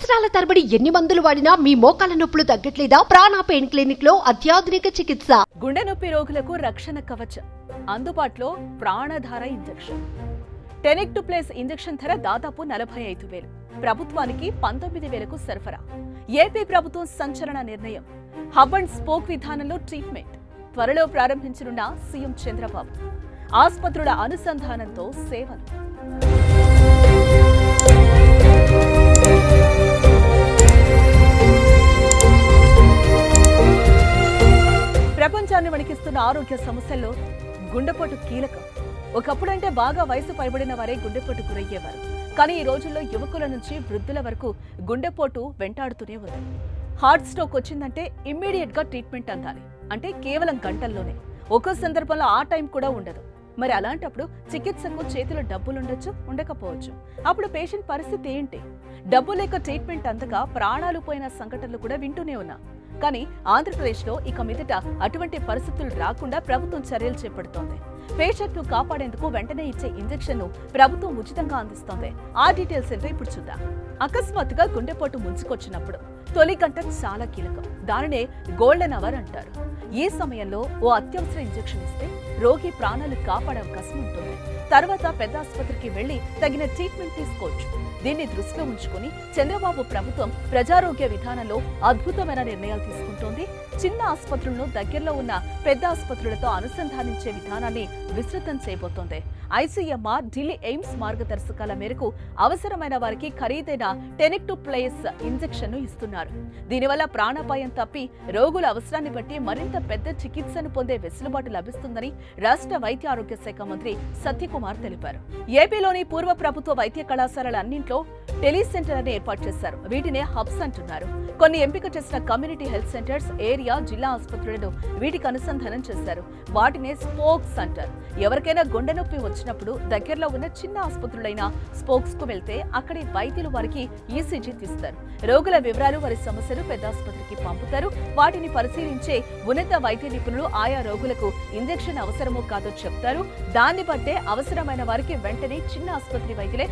సంవత్సరాల తరబడి ఎన్ని మందులు వాడినా మీ మోకాల నొప్పులు తగ్గట్లేదా? ప్రాణ పెయిన్ క్లినిక్ లో అత్యాధునిక చికిత్స. గుండె నొప్పి రోగులకు రక్షణ కవచం అందుబాటులో ప్రాణధార ఇంజెక్షన్. టెనెక్టుప్లేస్ ఇంజెక్షన్ ధర దాదాపు 45,000. ప్రభుత్వానికి 19,000కు సరఫరా. ఏపీ ప్రభుత్వం సంచలన నిర్ణయం. హబ్ అండ్ స్పోక్ విధానంలో ట్రీట్మెంట్ త్వరలో ప్రారంభించనున్న సీఎం చంద్రబాబు. ఆసుపత్రుల అనుసంధానంతో సేవలు. ప్రపంచాన్ని వణికిస్తున్న ఆరోగ్య సమస్యల్లో గుండెపోటు కీలకం. ఒకప్పుడంటే బాగా వయసు పైబడిన వారే గుండెపోటు గురయ్యేవారు. కానీ ఈ రోజుల్లో యువకుల నుంచి వృద్ధుల వరకు గుండెపోటు వెంటాడుతూనే ఉంది. హార్ట్ స్ట్రోక్ వచ్చిందంటే ఇమ్మీడియట్ గా ట్రీట్మెంట్ అందాలి. అంటే కేవలం గంటల్లోనే. ఒక్కో సందర్భంలో ఆ టైం కూడా ఉండదు. మరి అలాంటప్పుడు చికిత్సకు చేతిలో డబ్బులుండొచ్చు, ఉండకపోవచ్చు. అప్పుడు పేషెంట్ పరిస్థితి ఏంటి? డబ్బు లేక ట్రీట్మెంట్ అందక ప్రాణాలు పోయిన సంఘటనలు కూడా వింటూనే ఉన్నా. కానీ ఆంధ్రప్రదేశ్లో ఇక మీదట అటువంటి పరిస్థితులు రాకుండా ప్రభుత్వం చర్యలు చేపడుతోంది. పేషెంట్ ను కాపాడేందుకు వెంటనే ఇచ్చే ఇంజెక్షన్ ను ప్రభుత్వం ఉచితంగా అందిస్తోంది. ఆ డీటెయిల్స్ ఏంటో ఇప్పుడు చూద్దాం. అకస్మాత్తుగా గుండెపోటు ముంచుకొచ్చినప్పుడు తొలి గంట చాలా కీలకం. దానినే గోల్డెన్ అవర్ అంటారు. ఈ సమయంలో ఓ అత్యవసర ఇంజెక్షన్ ఇస్తే రోగి ప్రాణాలు కాపాడే అవకాశం ఉంటుంది. తర్వాత పెద్ద ఆసుపత్రికి వెళ్లి తగిన ట్రీట్మెంట్ తీసుకోవచ్చు. దీన్ని దృష్టిలో ఉంచుకుని చంద్రబాబు ప్రభుత్వం ప్రజారోగ్య విధానంలో అద్భుతమైన నిర్ణయాలు తీసుకుంటోంది. చిన్న ఆసుపత్రులను దగ్గరలో ఉన్న పెద్ద ఆసుపత్రులతో అనుసంధానించే విధానాన్ని విస్తృతం చేయబోతోంది. ఐసీఎంఆర్, ఢిల్లీ ఎయిమ్స్ మార్గదర్శకాల మేరకు అవసరమైన వారికి ఖరీదైన టెనెక్టుప్లేస్ ఇంజెక్షన్ ను ఇస్తున్నారు. దీనివల్ల ప్రాణాపాయం తప్పి రోగుల అవసరాన్ని బట్టి మరింత పెద్ద చికిత్సను పొందే వెసులుబాటు లభిస్తుందని రాష్ట్ర వైద్య ఆరోగ్య శాఖ మంత్రి సత్యకుమార్ తెలిపారు. ఏపీలోని పూర్వ ప్రభుత్వ వైద్య కళాశాలలన్నింటిలో టెలిసెంటర్లను ఏర్పాటు చేశారు. వీటినే హబ్స్ అంటున్నారు. కొన్ని ఎంపిక చేసిన కమ్యూనిటీ హెల్త్ సెంటర్స్, ఏరియా, జిల్లా ఆసుపత్రులను వీటికి అనుసంధానం చేశారు. వాటినే స్పోక్స్ అంటారు. ఎవరికైనా గుండె నొప్పి వచ్చినప్పుడు దగ్గరలో ఉన్న చిన్న ఆసుపత్రులైన స్పోక్స్ కు వెళ్తే అక్కడి వైద్యులు వారికి ఈసీజీ తీస్తారు. రోగుల వివరాలు, వారి సమస్యలు పెద్ద ఆసుపత్రికి పంపుతారు. వాటిని పరిశీలించే ఉన్నత వైద్య నిపుణులు ఆయా రోగులకు ఇంజెక్షన్ అవసరమో కాదో చెప్తారు. దాన్ని బట్టే అవసరమైన వారికి వెంటనే చిన్న ఆసుపత్రి వైద్యులే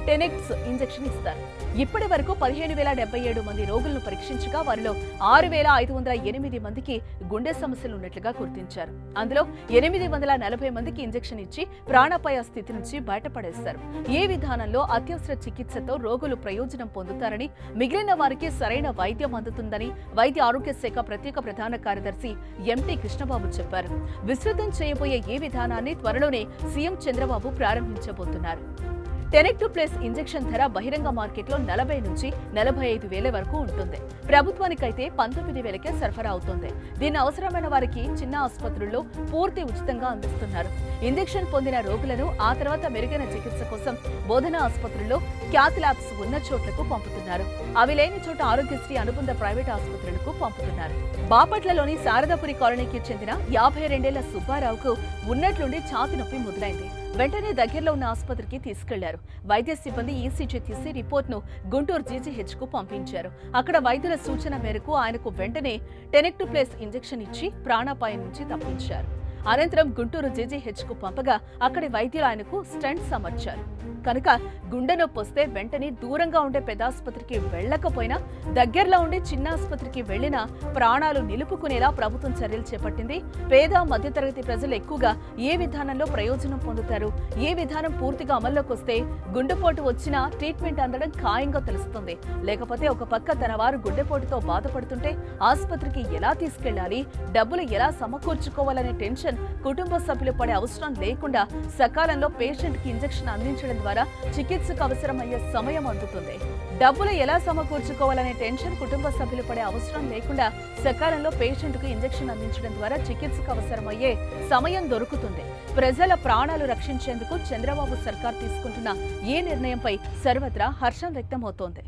టెనెక్స్ ఇంజెక్షన్ ఇస్తారు. ఇప్పటి వరకు 15,077 మంది రోగులను పరీక్షించగా వారిలో 6,508 మందికి గుండె సమస్యలు ఉన్నట్లుగా గుర్తించారు. అందులో 840 మందికి ఇంజెక్షన్ ఇచ్చి ప్రాణాపాయ స్థితి నుంచి బయటపడేశారు. ఈ విధానంలో అత్యవసర చికిత్సతో రోగులు ప్రయోజనం పొందుతారని, మిగిలిన వారికి సరైన వైద్యం అందుతుందని వైద్య ఆరోగ్య శాఖ ప్రత్యేక ప్రధాన కార్యదర్శి ఎంటీ కృష్ణబాబు చెప్పారు. విస్తృతం చేయబోయే ఈ విధానాన్ని త్వరలోనే సీఎం చంద్రబాబు ప్రారంభించబోతున్నారు. టెనెక్టుప్లేస్ ఇంజెక్షన్ ధర బహిరంగ మార్కెట్లో 40 నుంచి 45,000 వరకు ఉంటుంది. ప్రభుత్వానికైతే 19,000కే సరఫరా అవుతుంది. దీన్ని అవసరమైన వారికి చిన్న ఆసుపత్రుల్లో పూర్తి ఉచితంగా అందిస్తున్నారు. ఇంజెక్షన్ పొందిన రోగులను ఆ తర్వాత మెరుగైన చికిత్స కోసం బోధనా ఆసుపత్రుల్లో క్యాత్ ల్యాబ్స్ ఉన్న చోట్లకు పంపుతున్నారు. అవి లేని చోట ఆరోగ్యశ్రీ అనుబంధ ప్రైవేట్ ఆసుపత్రులకు పంపుతున్నారు. బాపట్లలోని శారదాపురి కాలనీకి చెందిన 52 ఏళ్ల సుబ్బారావుకు ఉన్నట్లుండి ఛాతి నొప్పి మొదలైంది. వెంటనే దగ్గరలో ఉన్న ఆసుపత్రికి తీసుకెళ్లారు. వైద్య సిబ్బంది ఈసీజీ తీసి రిపోర్ట్ను గుంటూరు జీజీహెచ్ కు పంపించారు. అక్కడ వైద్యుల సూచన మేరకు ఆయనకు వెంటనే టెనెక్టుప్లేస్ ఇంజెక్షన్ ఇచ్చి ప్రాణాపాయం నుంచి తప్పించారు. అనంతరం గుంటూరు జీజీహెచ్ కు పంపగా అక్కడి వైద్యులు ఆయనకు స్టంట్స్ అమర్చారు. కనుక గుండె నొప్పి వస్తే వెంటనే దూరంగా ఉండే పెద్ద ఆసుపత్రికి వెళ్లకపోయినా దగ్గరలో ఉండే చిన్న ఆసుపత్రికి వెళ్లినా ప్రాణాలు నిలుపుకునేలా ప్రభుత్వం చర్యలు చేపట్టింది. పేద, మధ్యతరగతి ప్రజలు ఎక్కువగా ఏ విధానంలో ప్రయోజనం పొందుతారు? ఏ విధానం పూర్తిగా అమల్లోకి వస్తే గుండెపోటు వచ్చినా ట్రీట్మెంట్ అందడం ఖాయంగా తెలుస్తుంది. లేకపోతే ఒక పక్క తన వారు గుండెపోటుతో బాధపడుతుంటే ఆసుపత్రికి ఎలా తీసుకెళ్లాలి, డబ్బులు ఎలా సమకూర్చుకోవాలనే టెన్షన్ కుటుంబ సభ్యులు పడే అవసరం లేకుండా సకాలంలో పేషెంట్ కి ఇంజెక్షన్ అందించడం ద్వారా చికిత్సకు అవసరమయ్యే సమయం అందుతుంది. డబ్బులు ఎలా సమకూర్చుకోవాలనే టెన్షన్ కుటుంబ సభ్యులు పడే అవసరం లేకుండా సకాలంలో పేషెంట్ కు ఇంజెక్షన్ అందించడం ద్వారా చికిత్సకు అవసరమయ్యే సమయం దొరుకుతుంది. ప్రజల ప్రాణాలు రక్షించేందుకు చంద్రబాబు సర్కార్ తీసుకుంటున్న ఈ నిర్ణయంపై సర్వత్రా హర్షం వ్యక్తమవుతోంది.